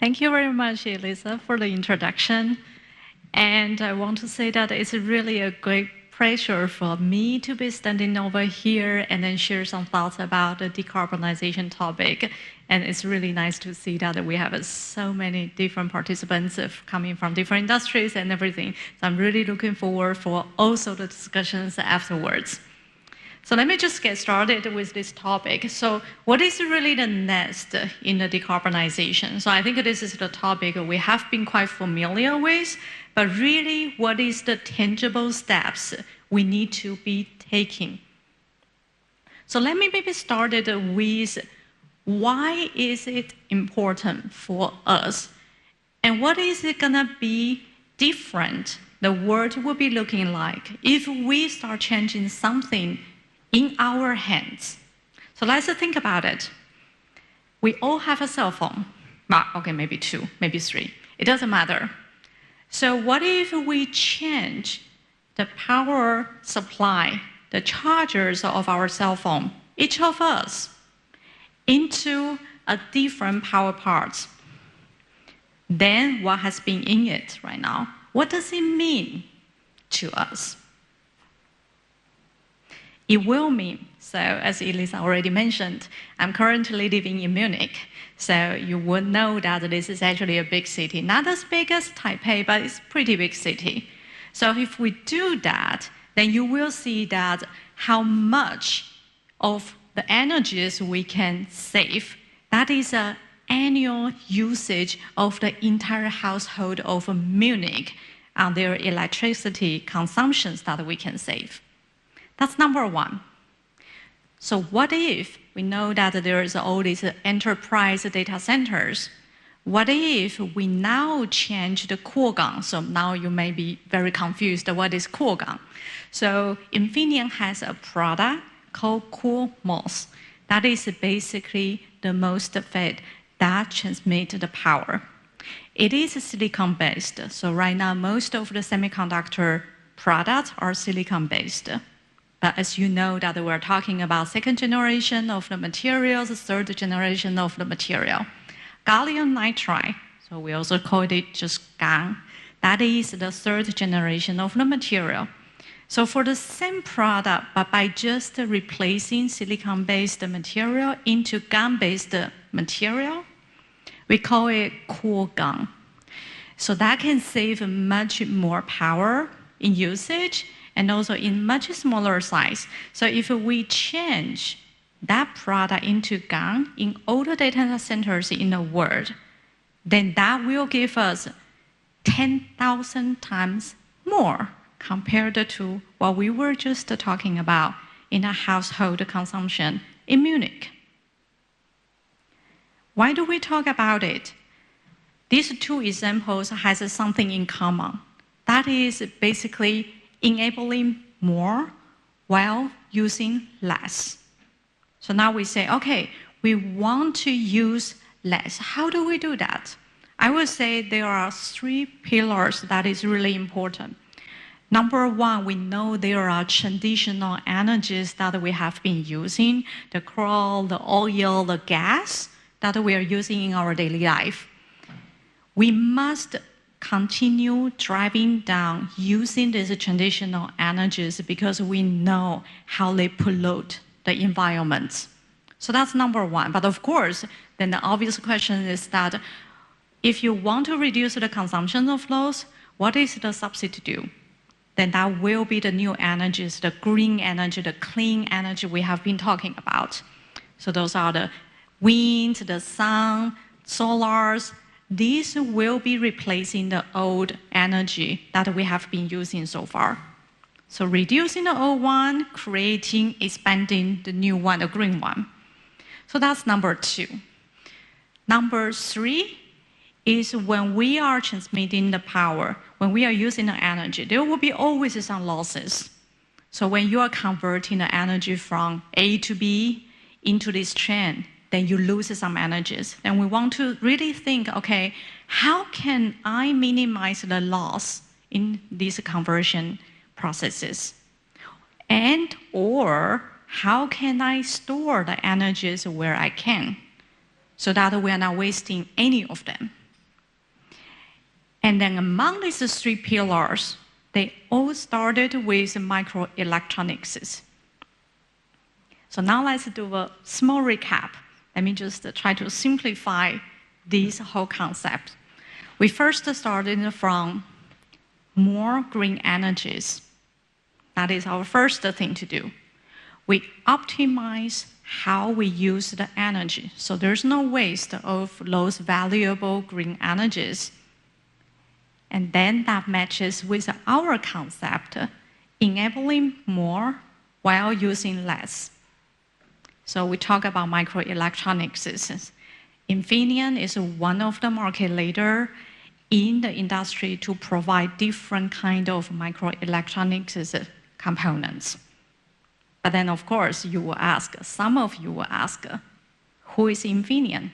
Thank you very much, Elisa, for the introduction. And I want to say that it's really a great pleasure for me to be standing over here and then share some thoughts about the decarbonization topic. And it's really nice to see that we have so many different participants coming from different industries and everything. So I'm really looking forward for also the discussions afterwards. So let me just get started with this topic. So what is really the next in the decarbonization? So I think this is the topic we have been quite familiar with, but really what is the tangible steps we need to be taking? So let me maybe start with why is it important for us? And what is it gonna be different, the world will be looking like if we start changing something in our hands? So let's think about it. We all have a cell phone. Well, okay, maybe 2, maybe 3. It doesn't matter. So what if we change the power supply, the chargers of our cell phone, each of us, into a different power parts? Then what has been in it right now? What does it mean to us? It will mean, so as Elisa already mentioned, I'm currently living in Munich. So you would know that this is actually a big city. Not as big as Taipei, but it's a pretty big city. So if we do that, then you will see that how much of the energies we can save. That is an annual usage of the entire household of Munich on their electricity consumptions that we can save. That's number one. So what if we know that there is all these enterprise data centers? What if we now change the Kuogang? So now you may be very confused. What is Kuogang? So Infineon has a product called CoolMOS. That is basically the MOSFET that transmits the power. It is silicon-based. So right now, most of the semiconductor products are silicon-based. But as you know that we're talking about second generation of the materials, third generation of the material. Gallium nitride, so we also call it just GaN. That is the third generation of the material. So for the same product, but by just replacing silicon-based material into GaN-based material, we call it CoolGaN. So that can save much more power in usage and also in much smaller size. So if we change that product into GaN in all the data centers in the world, then that will give us 10,000 times more compared to what we were just talking about in a household consumption in Munich. Why do we talk about it? These two examples has something in common. That is basically enabling more while using less. So now we say, okay, we want to use less. How do we do that? I would say there are 3 pillars that is really important. Number one, we know there are traditional energies that we have been using, the coal, the oil, the gas that we are using in our daily life. We must continue driving down using these traditional energies because we know how they pollute the environment. So that's number one. But of course, then the obvious question is that if you want to reduce the consumption of those, what is the substitute? Then that will be the new energies, the green energy, the clean energy we have been talking about. So those are the wind, the sun, solars. These will be replacing the old energy that we have been using so far. So reducing the old one, creating, expanding the new one, the green one. So that's number 2. Number 3 is when we are transmitting the power, when we are using the energy, there will be always some losses. So when you are converting the energy from A to B into this chain, then you lose some energies. And we want to really think, okay, how can I minimize the loss in these conversion processes? And or how can I store the energies where I can so that we are not wasting any of them? And then among these three pillars, they all started with microelectronics. So now let's do a small recap. Let me just try to simplify this whole concept. We first started from more green energies. That is our first thing to do. We optimize how we use the energy. So there's no waste of those valuable green energies. And then that matches with our concept, enabling more while using less. So we talk about microelectronics. Infineon is one of the market leaders in the industry to provide different kind of microelectronics components. But then, of course, you will ask, some of you will ask, who is Infineon?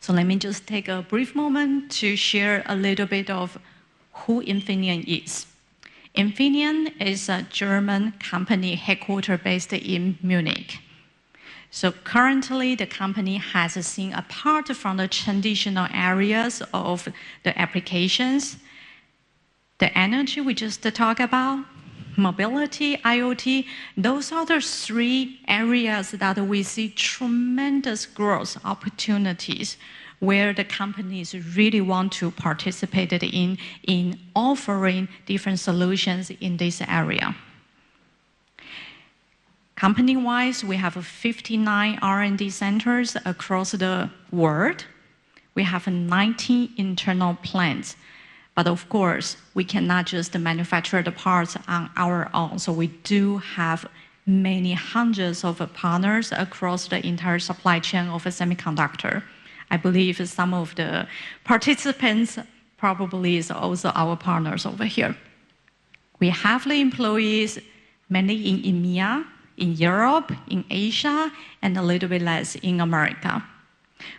So let me just take a brief moment to share a little bit of who Infineon is. Infineon is a German company headquartered based in Munich. So currently, the company has seen, apart from the traditional areas of the applications, the energy we just talked about, mobility, IoT, those are the three areas that we see tremendous growth opportunities where the companies really want to participate in offering different solutions in this area. Company-wise, we have 59 R&D centers across the world. We have 19 internal plants. But of course, we cannot just manufacture the parts on our own. So we do have many hundreds of partners across the entire supply chain of a semiconductor. I believe some of the participants probably is also our partners over here. We have the employees mainly in EMEA, in Europe, in Asia, and a little bit less in America.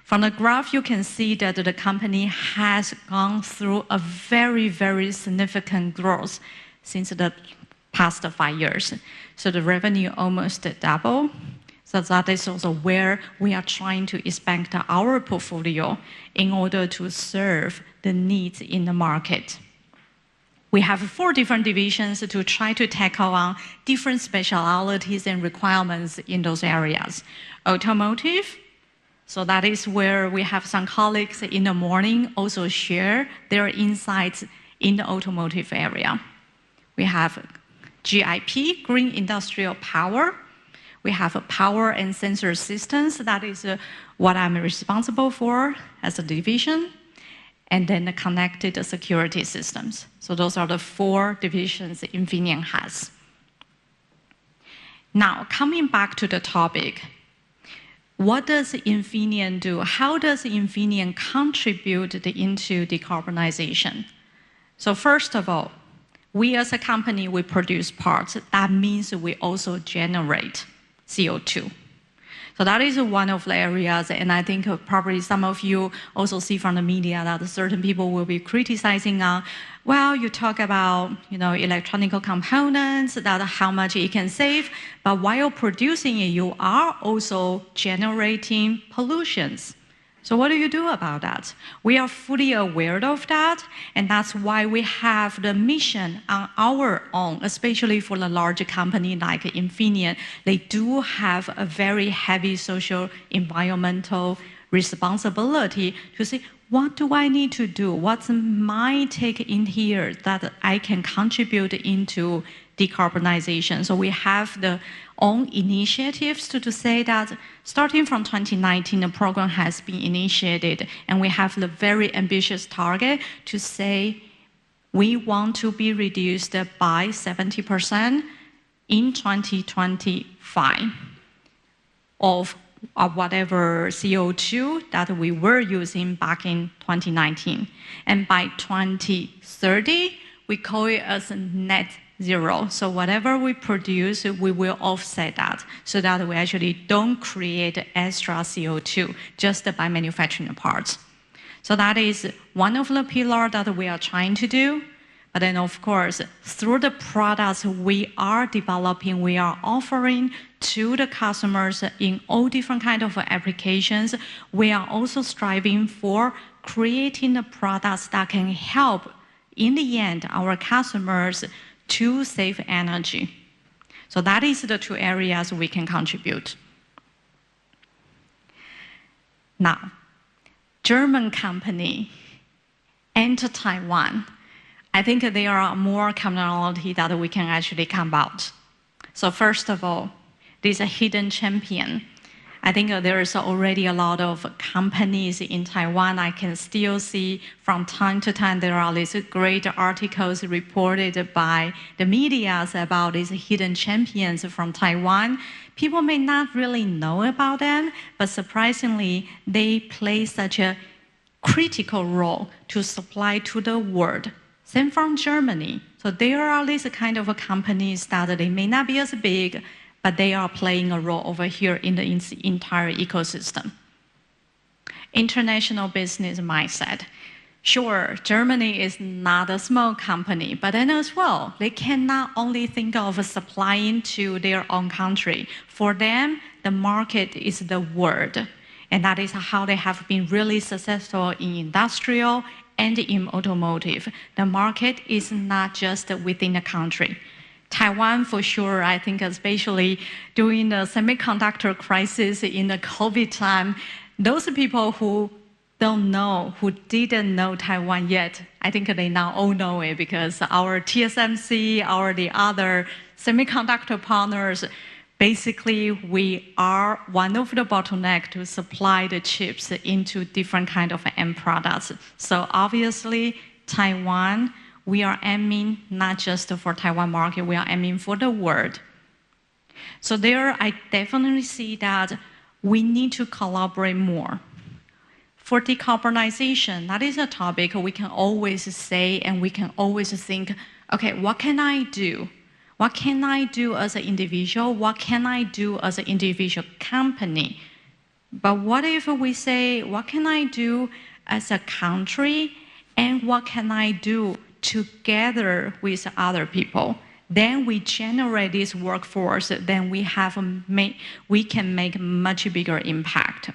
From the graph, you can see that the company has gone through a very, very significant growth since the past 5 years. So the revenue almost doubled. So that is also where we are trying to expand our portfolio in order to serve the needs in the market. We have 4 different divisions to try to tackle on different specialities and requirements in those areas. Automotive, so that is where we have some colleagues in the morning also share their insights in the automotive area. We have GIP, Green Industrial Power. We have power and sensor systems. That is what I'm responsible for as a division. And then the connected security systems. So those are the 4 divisions Infineon has. Now, coming back to the topic, what does Infineon do? How does Infineon contribute into decarbonization? So first of all, we as a company, we produce parts. That means we also generate CO2. So that is one of the areas, and I think probably some of you also see from the media that certain people will be criticizing well, you talk about, electronic components, that how much it can save, but while producing it, you are also generating pollutions. So what do you do about that? We are fully aware of that, and that's why we have the mission on our own, especially for the large company like Infineon. They do have a very heavy social environmental responsibility to say, what do I need to do? What's my take in here that I can contribute into decarbonization? So we have the own initiatives to say that starting from 2019, the program has been initiated, and we have the very ambitious target to say we want to be reduced by 70% in 2025 of whatever CO2 that we were using back in 2019. And by 2030, we call it as net zero. So whatever we produce, we will offset that so that we actually don't create extra CO2 just by manufacturing the parts. So that is one of the pillars that we are trying to do. But then, of course, through the products we are developing, we are offering to the customers in all different kinds of applications, we are also striving for creating the products that can help, in the end, our customers to save energy. So that is the two areas we can contribute. Now, German company enter Taiwan. I think there are more commonality that we can actually come out. So first of all, this is a hidden champion. I think there is already a lot of companies in Taiwan. I can still see from time to time there are these great articles reported by the media about these hidden champions from Taiwan. People may not really know about them, but surprisingly, they play such a critical role to supply to the world. Same from Germany. So there are these kind of companies that they may not be as big, but they are playing a role over here in the entire ecosystem. International business mindset. Sure, Germany is not a small company, but then as well, they cannot only think of supplying to their own country. For them, the market is the world. And that is how they have been really successful in industrial and in automotive. The market is not just within the country. Taiwan, for sure, I think especially during the semiconductor crisis in the COVID time, those people who don't know, who didn't know Taiwan yet, I think they now all know it because our TSMC, the other semiconductor partners, basically we are one of the bottlenecks to supply the chips into different kind of end products. So obviously, Taiwan, we are aiming not just for Taiwan market, we are aiming for the world. So there, I definitely see that we need to collaborate more. For decarbonization, that is a topic we can always say and we can always think, okay, what can I do? What can I do as an individual? What can I do as an individual company? But what if we say, what can I do as a country? And what can I do together with other people? Then we generate this workforce, then we can make much bigger impact.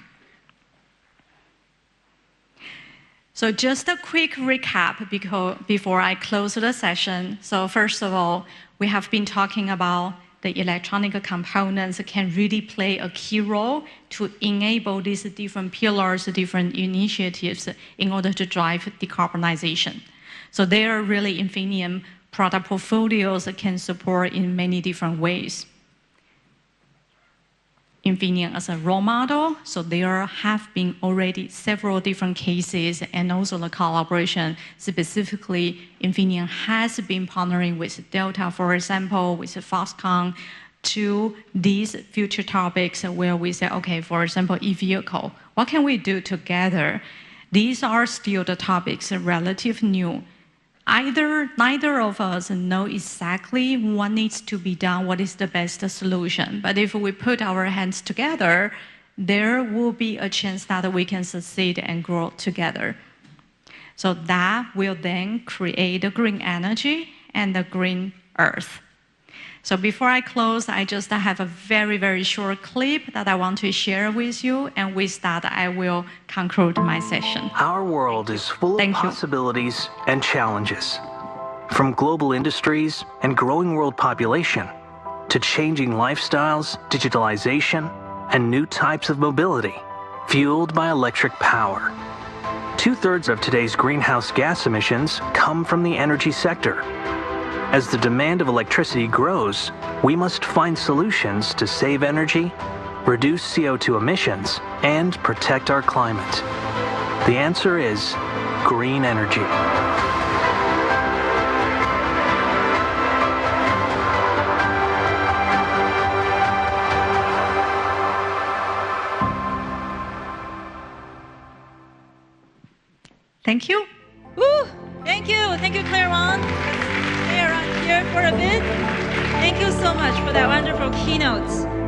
So just a quick recap before I close the session. So first of all, we have been talking about the electronic components can really play a key role to enable these different pillars, different initiatives in order to drive decarbonization. So there really Infineon product portfolios can support in many different ways. Infineon as a role model, so there have been already several different cases and also the collaboration. Specifically, Infineon has been partnering with Delta, for example, with Foxconn, to these future topics where we say, okay, for example, e-vehicle, what can we do together? These are still the topics relatively new. Neither of us know exactly what needs to be done, what is the best solution. But if we put our hands together, there will be a chance that we can succeed and grow together. So that will then create the green energy and the green earth. So before I close, I just have a very, very short clip that I want to share with you. And with that, I will conclude my session. Our world is full of possibilities and challenges. From global industries and growing world population, to changing lifestyles, digitalization, and new types of mobility, fueled by electric power. 2/3 of today's greenhouse gas emissions come from the energy sector. As the demand of electricity grows, we must find solutions to save energy, reduce CO2 emissions, and protect our climate. The answer is green energy. Thank you. Woo! Thank you, Claire Wang. Here for a bit. Thank you so much for that wonderful keynote.